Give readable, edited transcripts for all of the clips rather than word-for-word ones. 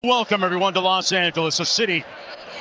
Welcome, everyone, to Los Angeles, a city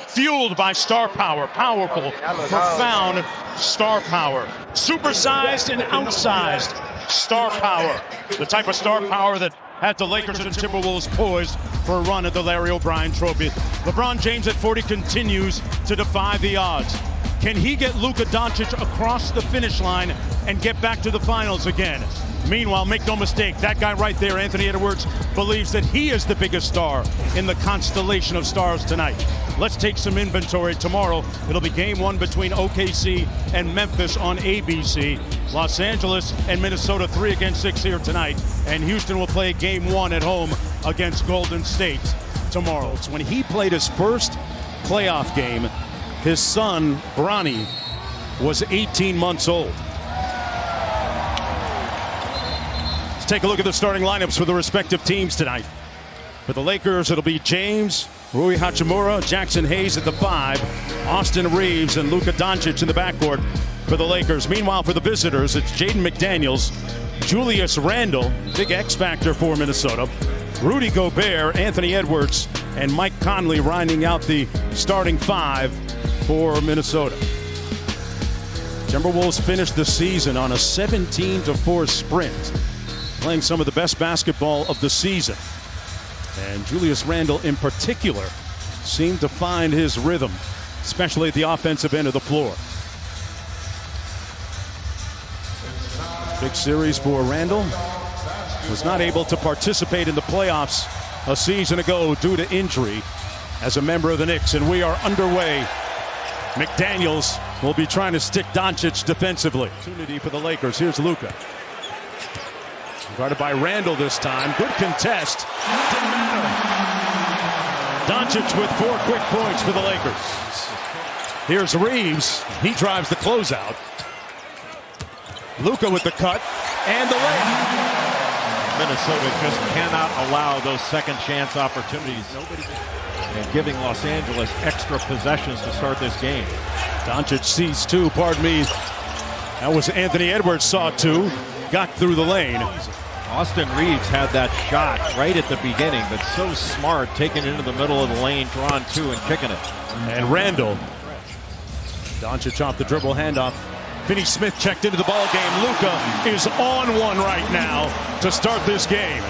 fueled by star power, powerful, profound star power, supersized and outsized star power, the type of star power that had the Lakers and Timberwolves poised for a run at the Larry O'Brien Trophy. LeBron James at 40 continues to defy the odds. Can he get Luka Doncic across the finish line and get back to the finals again? Meanwhile, make no mistake, that guy right there, Anthony Edwards, believes that he is the biggest star in the constellation of stars tonight. Let's take some inventory. Tomorrow, it'll be game one between OKC and Memphis on ABC. Los Angeles and Minnesota 3-6 here tonight. And Houston will play game one at home against Golden State tomorrow. It's when he played his first playoff game, his son, Bronny, was 18 months old. Take a look at the starting lineups for the respective teams tonight. For the Lakers, it'll be James, Rui Hachimura, Jackson Hayes at the 5, Austin Reeves, and Luka Doncic in the backcourt for the Lakers. Meanwhile, for the visitors, it's Jaden McDaniels, Julius Randle, big X factor for Minnesota, Rudy Gobert, Anthony Edwards, and Mike Conley rounding out the starting 5 for Minnesota. Timberwolves finished the season on a 17-4 sprint, playing some of the best basketball of the season. And Julius Randle in particular seemed to find his rhythm, especially at the offensive end of the floor. Big series for Randle. Was not able to participate in the playoffs a season ago due to injury as a member of the Knicks, and we are underway. McDaniels will be trying to stick Doncic defensively. Opportunity for the Lakers. Here's Luka. Guarded by Randle this time. Good contest. Didn't matter. Doncic with 4 quick points for the Lakers. Here's Reeves. He drives the closeout. Luka with the cut and the layup. Minnesota just cannot allow those second chance opportunities. And giving Los Angeles extra possessions to start this game. Doncic sees 2, pardon me. That was Anthony Edwards saw 2. Got through the lane. Austin Reeves had that shot right at the beginning, but so smart, taking it into the middle of the lane, drawing 2 and kicking it. And Randle. Doncic off the dribble handoff. Finney Smith checked into the ball game. Luka is on one right now to start this game.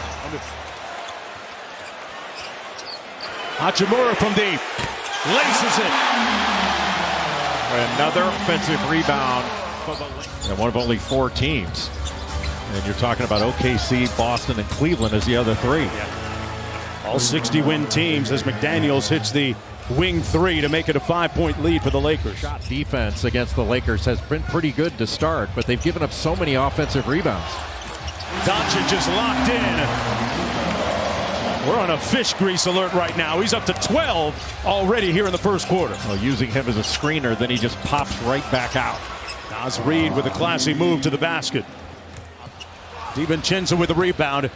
Hachimura from deep. Laces it. Another offensive rebound. And one of only 4 teams. And you're talking about OKC, Boston, and Cleveland as the other 3. Yeah. All 60-win teams as McDaniels hits the wing 3 to make it a 5-point lead for the Lakers. Shot defense against the Lakers has been pretty good to start, but they've given up so many offensive rebounds. Doncic is locked in. We're on a fish grease alert right now. He's up to 12 already here in the first quarter. Well, using him as a screener, then he just pops right back out. Naz Reid with a classy move to the basket. DiVincenzo with the rebound.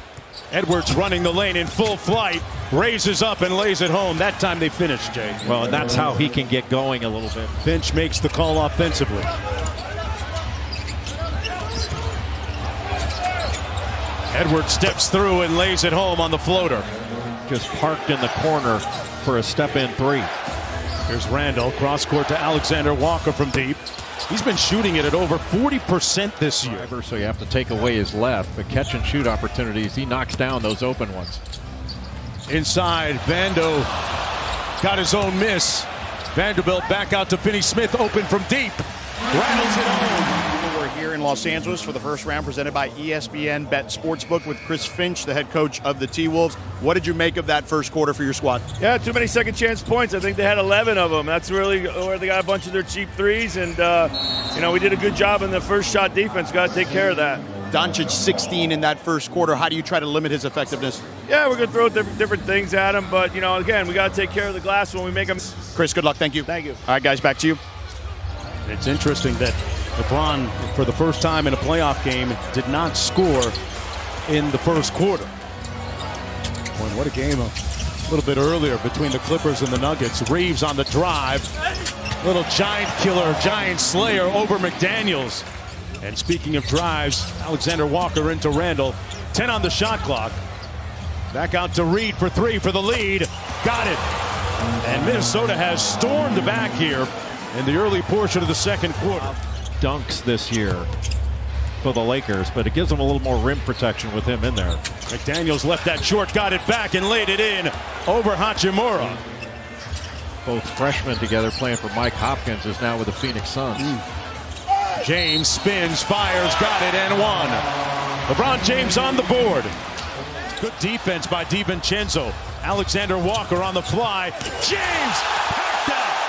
Edwards running the lane in full flight. Raises up and lays it home. That time they finished, Jay. Well, and that's how he can get going a little bit. Finch makes the call offensively. Edwards steps through and lays it home on the floater. Just parked in the corner for a step-in 3. Here's Randle, cross court to Alexander Walker from deep. He's been shooting it at over 40% this year. So you have to take away his left, but catch and shoot opportunities, he knocks down those open ones. Inside, Vando got his own miss. Vanderbilt back out to Finney Smith, open from deep. Rattles it home. We're here in Los Angeles for the first round presented by ESPN Bet Sportsbook with Chris Finch, the head coach of the T-Wolves. What did you make of that first quarter for your squad? Yeah, too many second chance points. I think they had 11 of them. That's really where they got a bunch of their cheap threes. And, we did a good job in the first shot defense. Got to take care of that. Doncic 16 in that first quarter. How do you try to limit his effectiveness? Yeah, we're going to throw different things at him. But, again, we got to take care of the glass when we make them. Chris, good luck. Thank you. Thank you. All right, guys, back to you. It's interesting that LeBron, for the first time in a playoff game, did not score in the first quarter. Boy, what a game a little bit earlier between the Clippers and the Nuggets. Reeves on the drive. Little giant killer, giant slayer over McDaniels. And speaking of drives, Alexander Walker into Randle. 10 on the shot clock. Back out to Reed for three for the lead. Got it. And Minisota has stormed back here in the early portion of the second quarter. Dunks this year for the Lakers, but it gives them a little more rim protection with him in there. McDaniels left that short, got it back, and laid it in over Hachimura. Both freshmen together playing for Mike Hopkins is now with the Phoenix Suns. James spins, fires, got it, and one. LeBron James on the board. Good defense by DiVincenzo. Alexander Walker on the fly. James packed out.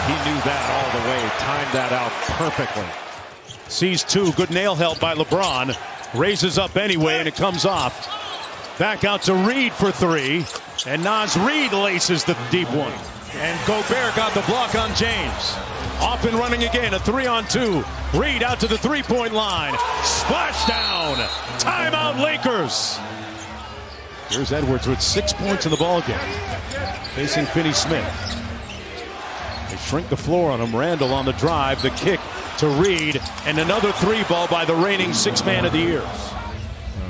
He knew that all the way, timed that out perfectly. Sees two, good nail help by LeBron. Raises up anyway, and it comes off. Back out to Reed for three. And Naz Reid laces the deep one. And Gobert got the block on James. Off and running again, a 3-on-2. Reed out to the three-point line. Splash down. Timeout Lakers. Here's Edwards with 6 points in the ballgame. Facing Finney-Smith. They shrink the floor on him. Randall on the drive. The kick to Reed. And another three ball by the reigning sixth man of the year.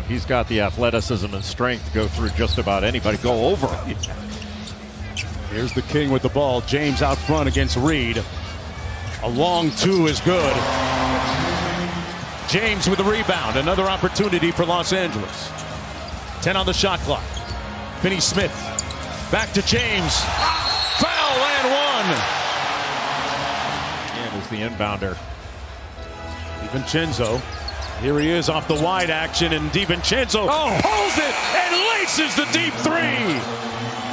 He's got the athleticism and strength to go through just about anybody. Go over. Here's the King with the ball. James out front against Reed. A long two is good. James with the rebound. Another opportunity for Los Angeles. 10 on the shot clock. Finney-Smith. Back to James. Foul and one. And is the inbounder. DiVincenzo. Here he is off the wide action, and DiVincenzo pulls it and laces the deep three.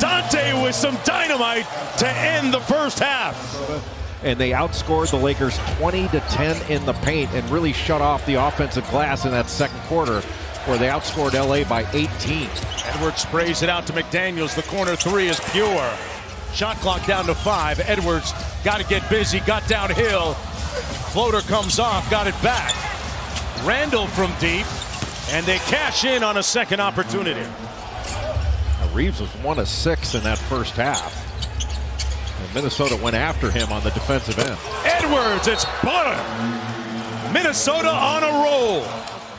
Dante with some dynamite to end the first half. And they outscored the Lakers 20-10 in the paint and really shut off the offensive glass in that second quarter, where they outscored LA by 18. Edwards sprays it out to McDaniels. The corner three is pure. Shot clock down to 5. Edwards got to get busy, got downhill. Floater comes off, got it back. Randall from deep, and they cash in on a second opportunity. Now, Reeves was 1 of 6 in that first half. And Minisota went after him on the defensive end. Edwards, it's butter. Minisota on a roll.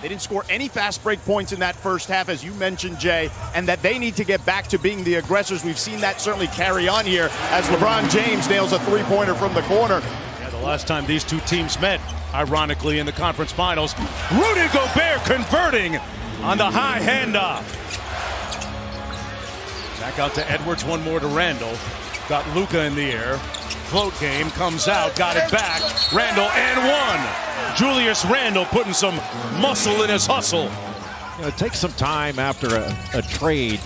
They didn't score any fast break points in that first half, as you mentioned, Jay, and that they need to get back to being the aggressors. We've seen that certainly carry on here as LeBron James nails a three-pointer from the corner. Yeah, the last time these two teams met, ironically, in the conference finals, Rudy Gobert converting on the high handoff. Back out to Edwards, one more to Randall. Got Luka in the air. Float game, comes out, got it back. Randall and one. Julius Randall putting some muscle in his hustle. It takes some time after a trade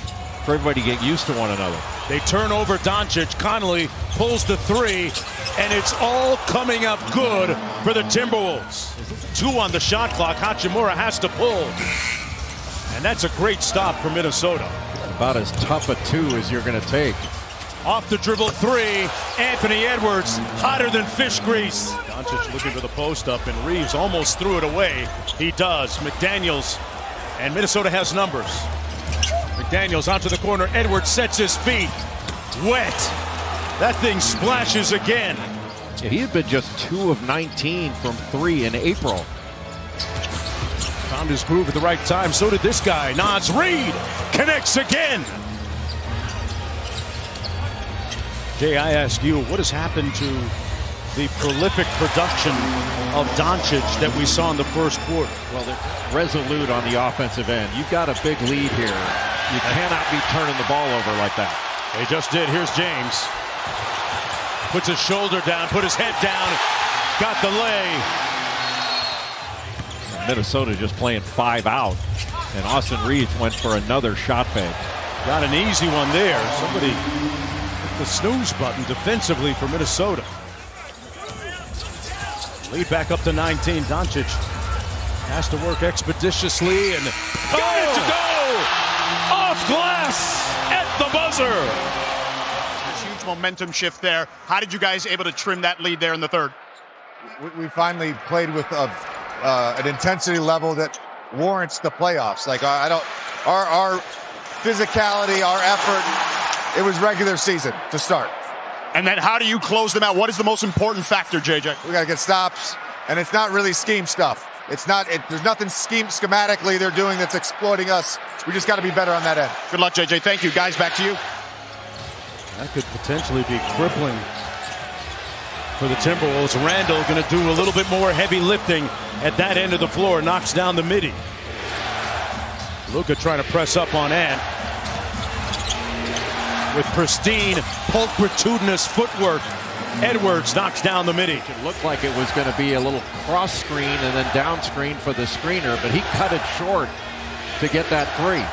for everybody to get used to one another. They turn over Doncic. Connolly pulls the three, and it's all coming up good for the Timberwolves. 2 on the shot clock. Hachimura has to pull. And that's a great stop for Minisota. About as tough a 2 as you're going to take. Off the dribble three, Anthony Edwards, hotter than fish grease. Doncic looking for the post up, and Reeves almost threw it away. He does. McDaniels, and Minisota has numbers. McDaniels onto the corner. Edwards sets his feet. Wet. That thing splashes again. Yeah, he had been just 2 of 19 from 3 in April. Found his groove at the right time. So did this guy. Naz Reid connects again. Jay, I ask you, what has happened to the prolific production of Doncic that we saw in the first quarter? Well, they're resolute on the offensive end. You've got a big lead here. You cannot be turning the ball over like that. They just did. Here's James. Puts his shoulder down, put his head down, got the lay. Minnesota just playing 5 out. And Austin Reeves went for another shot fake. Got an easy one there. Somebody hit the snooze button defensively for Minisota. Lead back up to 19. Doncic has to work expeditiously and got it to go! Off glass at the buzzer. Huge momentum shift there. How did you guys able to trim that lead there in the third? We finally played with an intensity level that warrants the playoffs. Like our physicality, our effort, it was regular season to start. And then how do you close them out? What is the most important factor, JJ? We got to get stops, and it's not really scheme stuff. It's not. There's nothing schematically they're doing that's exploiting us. We just got to be better on that end. Good luck, JJ. Thank you, guys. Back to you. That could potentially be crippling for the Timberwolves. Randall going to do a little bit more heavy lifting at that end of the floor. Knocks down the midi. Luka trying to press up on Ant with pristine, pulchritudinous footwork. Edwards knocks down the midi. It looked like it was going to be a little cross screen and then down screen for the screener, but he cut it short to get that three.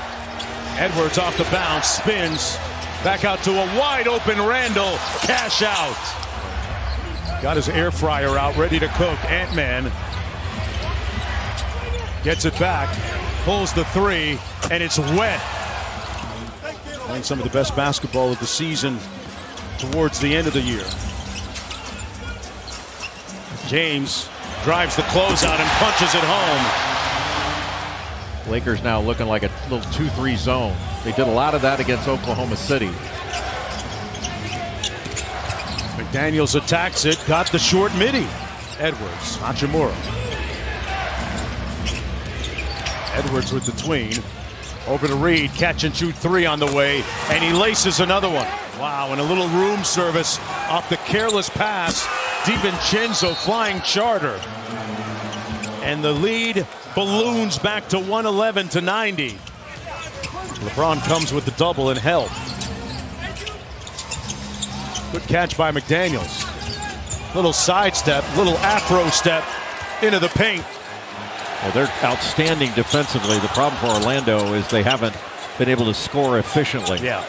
Edwards off the bounce, spins back out to a wide open Randall. Cash out. Got his air fryer out, ready to cook. Ant-Man gets it back, pulls the three, and it's wet. Playing some of the best basketball of the season towards the end of the year. James drives the closeout and punches it home. Lakers now looking like a little 2-3 zone. They did a lot of that against Oklahoma City. McDaniels attacks it, got the short midi. Edwards, Hachimura. Edwards with the tween. Over to Reed, catch and shoot three on the way, and he laces another one. Wow, and a little room service off the careless pass. DiVincenzo flying charter. And the lead balloons back to 111-90. LeBron comes with the double and help. Good catch by McDaniels. Little sidestep, little afro step into the paint. Well, they're outstanding defensively. The problem for Orlando is they haven't been able to score efficiently. Yeah.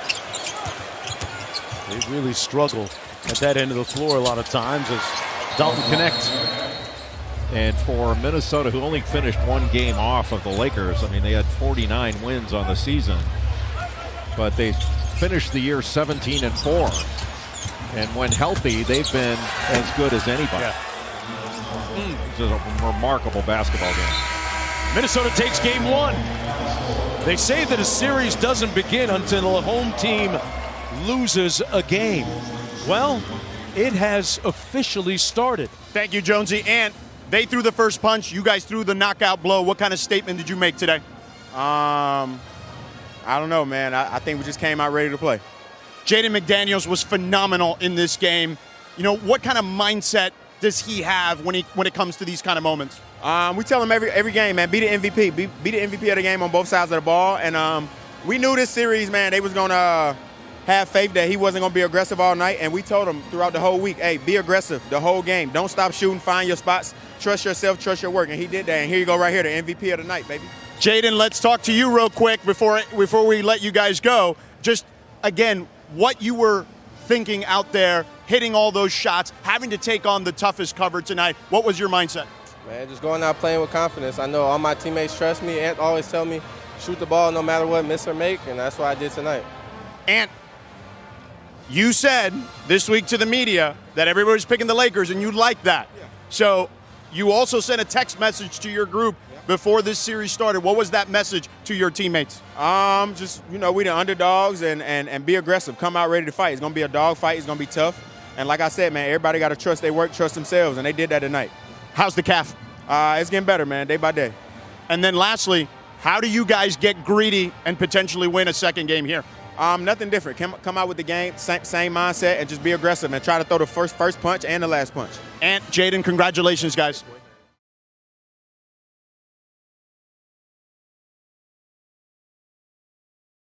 They really struggle at that end of the floor a lot of times as Dalton connects. And for Minnesota, who only finished one game off of the Lakers, I mean, they had 49 wins on the season, but they finished the year 17-4. And when healthy, they've been as good as anybody. Yeah. This is a remarkable basketball game. Minnesota takes game one. They say that a series doesn't begin until a home team loses a game. Well, it has officially started. Thank you, Jonesy. And they threw the first punch. You guys threw the knockout blow. What kind of statement did you make today? I don't know, man. I think we just came out ready to play. Jaden McDaniels was phenomenal in this game. You know, what kind of mindset does he have when it comes to these kind of moments? We tell him every game, man, be the MVP. Be the MVP of the game on both sides of the ball. And we knew this series, man, they was going to have faith that he wasn't going to be aggressive all night. And we told him throughout the whole week, hey, be aggressive the whole game. Don't stop shooting. Find your spots. Trust yourself. Trust your work. And he did that. And here you go right here, the MVP of the night, baby. Jaden, let's talk to you real quick before we let you guys go. Just, again, what you were thinking out there, hitting all those shots, having to take on the toughest cover tonight. What was your mindset? Man, just going out playing with confidence. I know all my teammates trust me. Ant always tell me, shoot the ball no matter what, miss or make, and that's what I did tonight. Ant, you said this week to the media that everybody's picking the Lakers, and you like that. Yeah. So you also sent a text message to your group before this series started. What was that message to your teammates? Just, you know, we the underdogs and be aggressive. Come out ready to fight. It's going to be a dog fight. It's going to be tough. And like I said, man, everybody got to trust their work, trust themselves, and they did that tonight. How's the calf? It's getting better, man, day by day. And then lastly, how do you guys get greedy and potentially win a second game here? Nothing different. Come out with the game, same mindset, and just be aggressive and try to throw the first punch and the last punch. And Jaden, congratulations, guys.